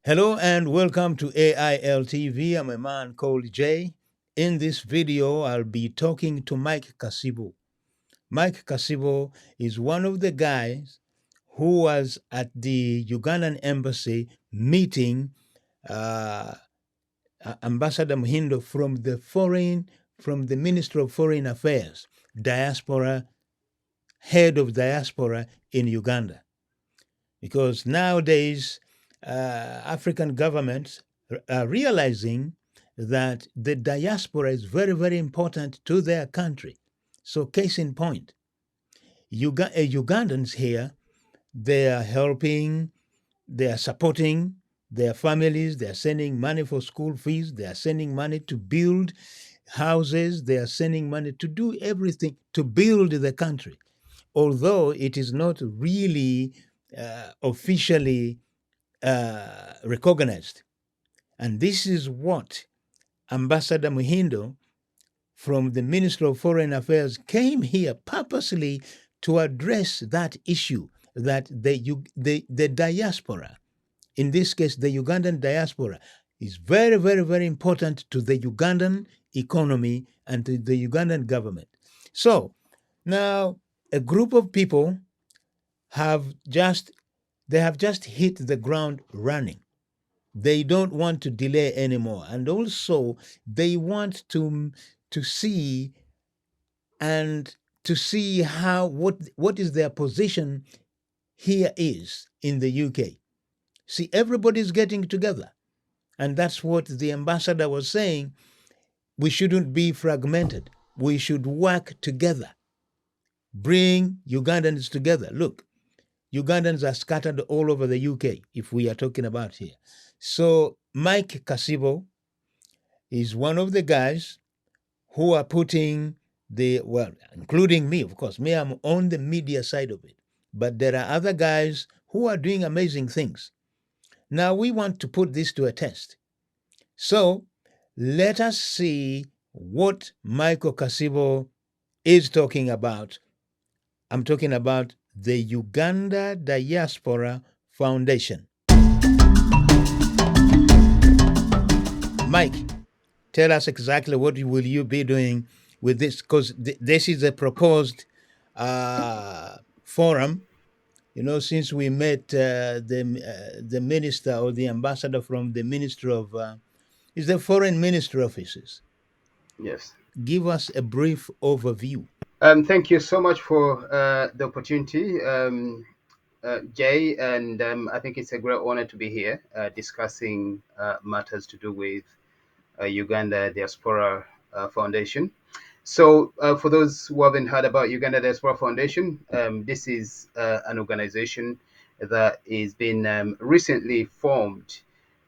Hello and welcome to AIL TV. I'm a man called Jay. In this video, I'll be talking to Mike Kasibo. Mike Kasibo is one of the guys who was at the Ugandan embassy meeting uh, Ambassador Muhindo from the Ministry of Foreign Affairs, diaspora, head of diaspora in Uganda. Because nowadays, African governments are realizing that the diaspora is very, very important to their country. So, case in point, Ugandans here, they are helping, they are supporting their families, they are sending money for school fees, they are sending money to build houses, they are sending money to do everything to build the country. Although it is not really officially recognized. And this is what Ambassador Muhindo from the Ministry of Foreign Affairs came here purposely to address that issue that the diaspora, in this case, the Ugandan diaspora, is very, very, very important to the Ugandan economy and to the Ugandan government. So now a group of people have just hit the ground running. They don't want to delay anymore, and also they want to see and to see how what is their position here is in the UK. See, everybody's getting together, and that's what the ambassador was saying. We shouldn't be fragmented. We should work together. Bring Ugandans together. Look, Ugandans are scattered all over the UK, if we are talking about here. So Mike Kasibo is one of the guys who are putting including me, of course. Me, I'm on the media side of it. But there are other guys who are doing amazing things. Now we want to put this to a test. So let us see what Michael Kasibo is talking about. I'm talking about the Uganda Diaspora Foundation. Mike, tell us exactly what will you be doing with this, because this is a proposed forum. You know, since we met the minister or the ambassador from the Ministry of, is the Foreign Ministry offices. Yes. Give us a brief overview. Thank you so much for the opportunity, Jay. And I think it's a great honor to be here discussing matters to do with Uganda Diaspora Foundation. So, for those who haven't heard about Uganda Diaspora Foundation, this is an organization that is been recently formed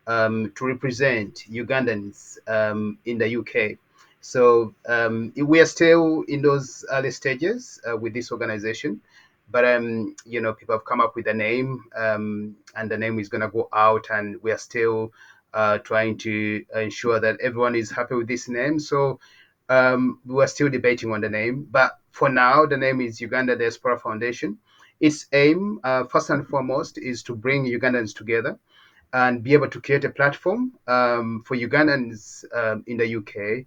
to represent Ugandans in the UK. So we are still in those early stages with this organization, but people have come up with a name, and the name is going to go out, and we are still trying to ensure that everyone is happy with this name. So we are still debating on the name, but for now, the name is Uganda Diaspora Foundation. Its aim, first and foremost, is to bring Ugandans together and be able to create a platform for Ugandans in the UK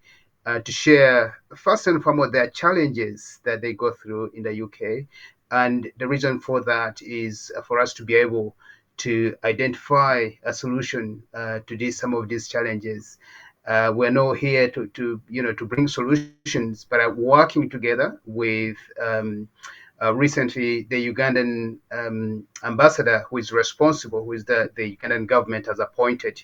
to share, first and foremost, their challenges that they go through in the UK. And the reason for that is for us to be able to identify a solution to some of these challenges. We're not here to bring solutions, but are working together with recently the Ugandan ambassador who is responsible, who is the Ugandan government has appointed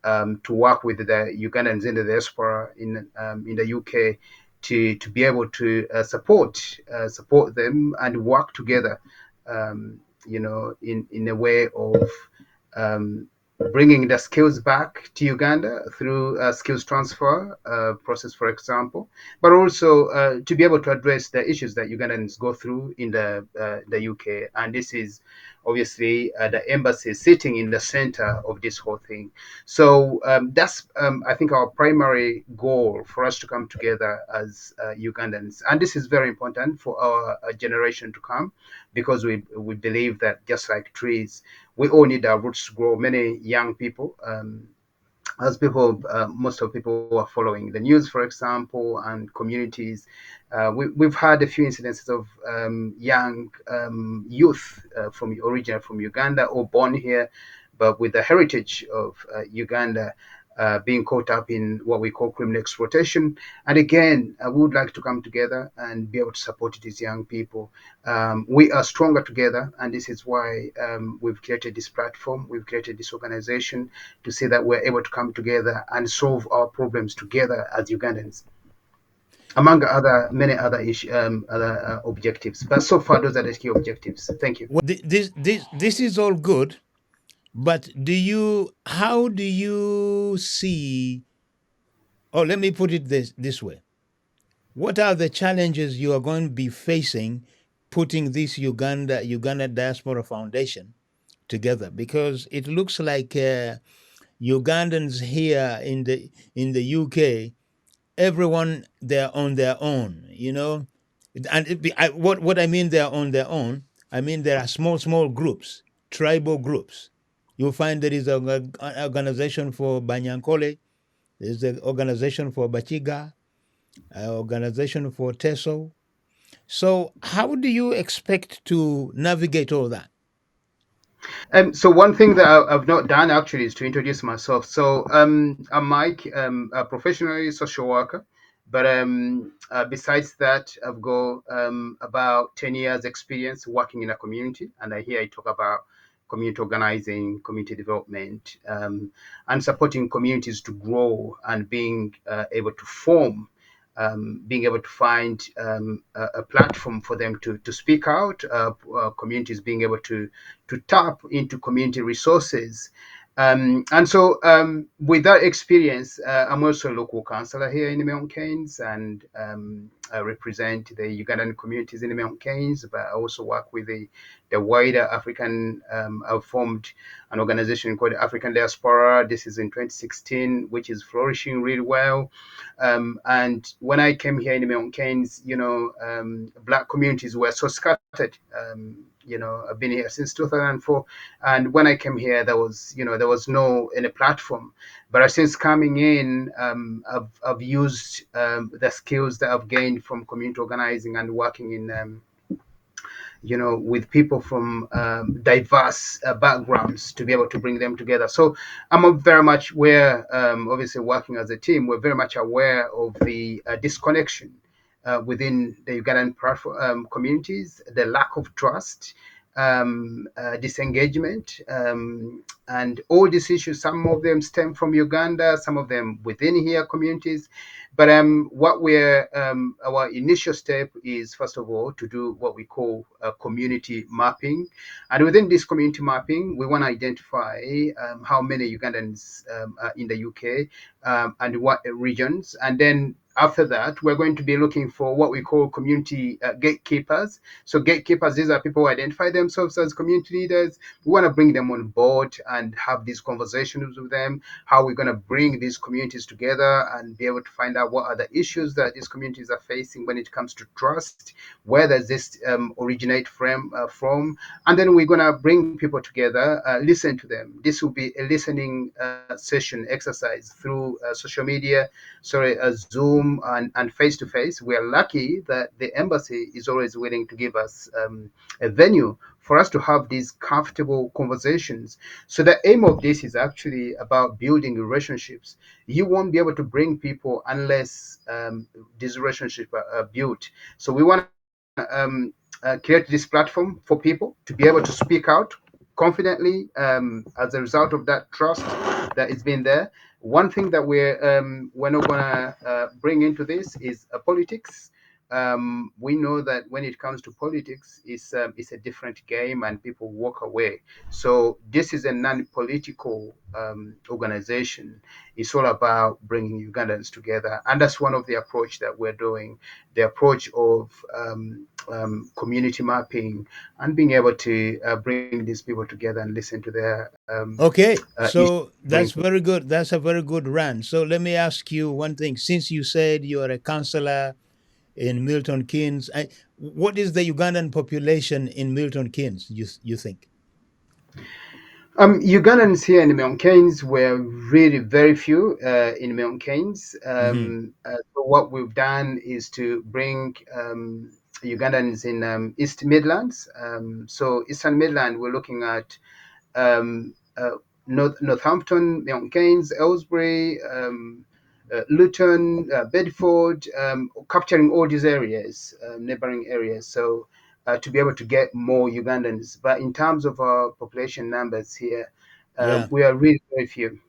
to work with the Ugandans in the diaspora in the UK to be able to support them and work together, in a way of bringing the skills back to Uganda through skills transfer process, for example, but also to be able to address the issues that Ugandans go through in the UK. And this is obviously the embassy sitting in the center of this whole thing. So that's I think our primary goal for us to come together as Ugandans, and this is very important for our generation to come, because we believe that just like trees, we all need our roots to grow. Many young people. As people, most of people who are following the news, for example, and communities, we've had a few incidences of young youth from originally from Uganda or born here, but with the heritage of Uganda. Being caught up in what we call criminal exploitation. And again, we would like to come together and be able to support these young people. We are stronger together, and this is why we've created this platform, we've created this organization, to see that we're able to come together and solve our problems together as Ugandans, among other many other other objectives. But so far, those are the key objectives. Thank you. Well, this is all good, but how do you see, or let me put it this way. What are the challenges you are going to be facing putting this Uganda Diaspora Foundation together? Because it looks like Ugandans here in the UK, everyone they're on their own, you know. And what I mean they're on their own, I mean there are small groups, tribal groups. You'll find there is an organization for Banyankole, there's an organization for Bachiga, an organization for Teso. So how do you expect to navigate all that? So one thing that I've not done actually is to introduce myself. So I'm Mike, a professionally social worker, but besides that, I've got about 10 years experience working in a community, and I talk about community organizing, community development, and supporting communities to grow and being able to form, being able to find a platform for them to speak out, communities being able to tap into community resources. And so, with that experience, I'm also a local councillor here in the Mountain Cairns, and I represent the Ugandan communities in the Mountain Cairns, but I also work with the wider African. I've formed an organization called African Diaspora. This is in 2016, which is flourishing really well. And when I came here in the Mountain Cairns, Black communities were so scattered. I've been here since 2004, and when I came here, there was no any platform. But since coming in, I've used the skills that I've gained from community organizing and working in with people from diverse backgrounds to be able to bring them together. So I'm very much aware, obviously working as a team, we're very much aware of the disconnection within the Ugandan communities, the lack of trust, disengagement, and all these issues. Some of them stem from Uganda, some of them within here communities. But what we're our initial step is, first of all, to do what we call community mapping, and within this community mapping, we want to identify how many Ugandans are in the UK, and what regions, and then after that, we're going to be looking for what we call community gatekeepers. So gatekeepers, these are people who identify themselves as community leaders. We want to bring them on board and have these conversations with them, how we're going to bring these communities together and be able to find out what are the issues that these communities are facing when it comes to trust, where does this originate from, and then we're going to bring people together, listen to them. This will be a listening session exercise through social media, sorry, Zoom and face to face. We are lucky that the embassy is always willing to give us a venue for us to have these comfortable conversations. So the aim of this is actually about building relationships. You won't be able to bring people unless these relationships are built. So we want to create this platform for people to be able to speak out confidently as a result of that trust that has been there. One thing that we're not gonna bring into this is politics. we know that when it comes to politics, it's a different game, and people walk away. So this is a non-political organization. It's all about bringing Ugandans together, and that's one of the approach that we're doing. The approach of community mapping and being able to bring these people together and listen to their Okay, issues. so Bring that's very good. That's a very good run. So let me ask you one thing. Since you said you are a counselor in Milton Keynes, what is the Ugandan population in Milton Keynes? You think? Ugandans here in Mountains were really very few in Mountains. Hmm. So what we've done is to bring Ugandans in East Midlands. So Eastern Midland, we're looking at Northampton, Milton Keynes, Aylesbury, Luton, Bedford, capturing all these areas, neighboring areas. So to be able to get more Ugandans. But in terms of our population numbers here, Yeah, we are really very few.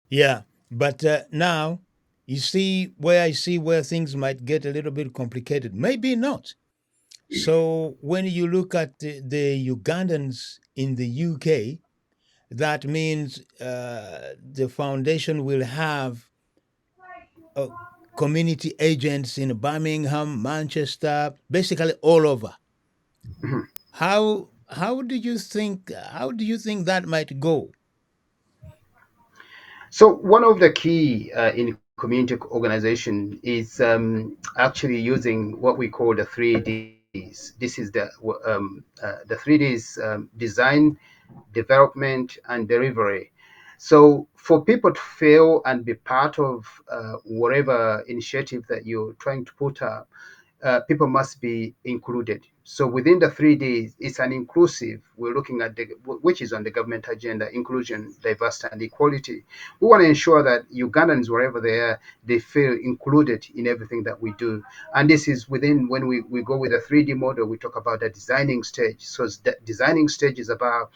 yeah. But now you see where things might get a little bit complicated. Maybe not. So when you look at the Ugandans in the UK, that means the foundation will have uh, community agents in Birmingham, Manchester, basically all over. How do you think that might go? So one of the key in community organization is actually using what we call the 3Ds. This is the 3Ds: design, development, and delivery. So for people to fail and be part of whatever initiative that you're trying to put up, people must be included. So within the 3Ds, it's an inclusive. We're looking at which is on the government agenda: inclusion, diversity, and equality. We want to ensure that Ugandans, wherever they are, they feel included in everything that we do. And this is within when we go with the 3D model, we talk about the designing stage. So the designing stage is about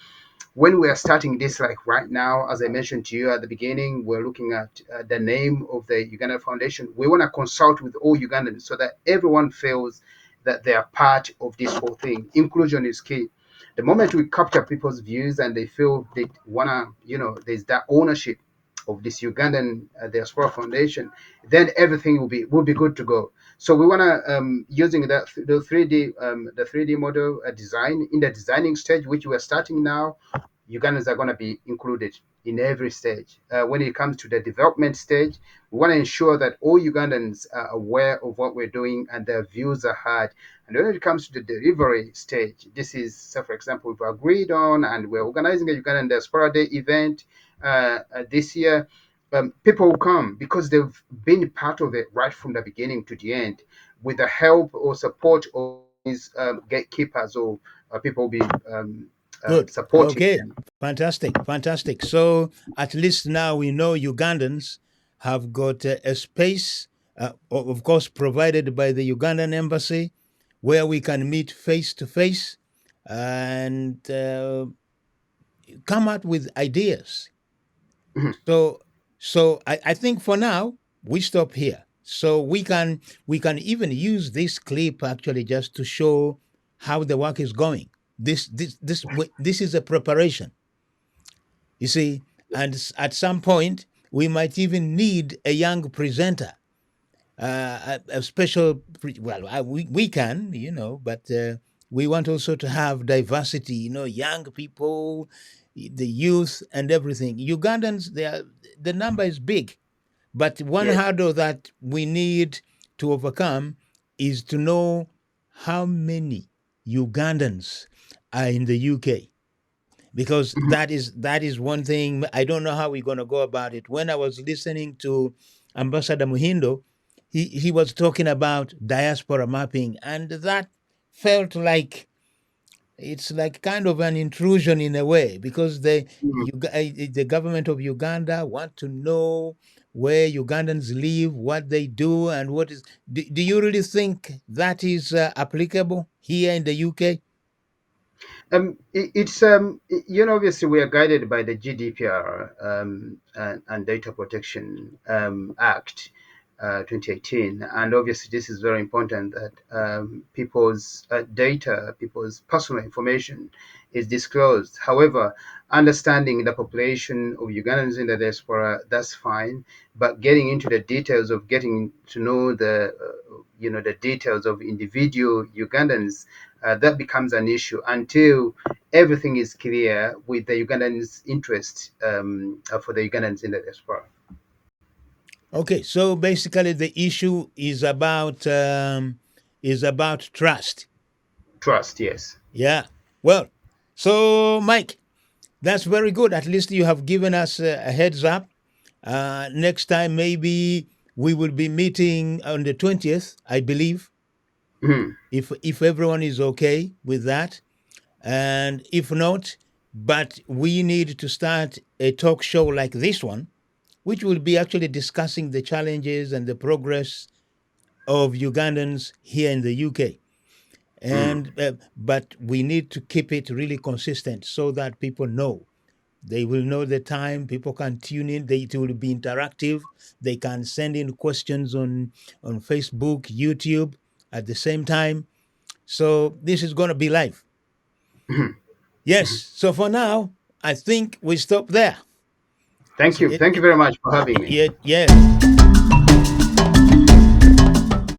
when we are starting this, like right now, as I mentioned to you at the beginning, we're looking at the name of the Uganda Foundation. We want to consult with all Ugandans so that everyone feels that they are part of this whole thing. Inclusion is key. The moment we capture people's views and they feel they want to, there's that ownership of this Ugandan Diaspora Foundation, then everything will be good to go. So we want to using the 3D model design in the designing stage, which we are starting now. Ugandans are going to be included in every stage. When it comes to the development stage, we want to ensure that all Ugandans are aware of what we're doing and their views are heard. And when it comes to the delivery stage, this is, so for example, we've agreed on and we're organizing a Ugandan Diaspora Day event this year. People will come because they've been part of it right from the beginning to the end with the help or support of these gatekeepers or people will be Good. supporting Okay. them. Fantastic. Fantastic. So at least now we know Ugandans have got a space, of course, provided by the Ugandan embassy, where we can meet face to face and come up with ideas. Mhm. So I think for now we stop here. So we can even use this clip actually just to show how the work is going. This is a preparation, you see, and at some point we might even need a young presenter, a special. Well, we can, but we want also to have diversity. Young people, the youth, and everything. Ugandans, the number is big, but one Yes. hurdle that we need to overcome is to know how many Ugandans are in the UK, because Mhm. that is one thing. I don't know how we're going to go about it. When I was listening to Ambassador Muhindo, he was talking about diaspora mapping, and that felt like it's like kind of an intrusion in a way, because Mhm. the government of Uganda want to know where Ugandans live, what they do, and what is. Do you really think that is applicable here in the UK? It's obviously we are guided by the GDPR and Data Protection Act. 2018. And obviously, this is very important that people's data, people's personal information is disclosed. However, understanding the population of Ugandans in the diaspora, that's fine. But getting into the details of getting to know the details of individual Ugandans, that becomes an issue until everything is clear with the Ugandans' interest for the Ugandans in the diaspora. Okay, so basically the issue is about trust. Trust, yes. Yeah. Well, so Mike, that's very good. At least you have given us a heads up. Next time, maybe we will be meeting on the 20th, I believe, Mhm. if everyone is okay with that. And if not, but we need to start a talk show like this one, which will be actually discussing the challenges and the progress of Ugandans here in the UK. Mm. And but we need to keep it really consistent so that people know. They will know the time. People can tune in. It will be interactive. They can send in questions on Facebook, YouTube at the same time. So this is going to be live. Mhm. Yes. Mhm. So for now, I think we stop there. Thank So you. Thank you very much for having me. yes.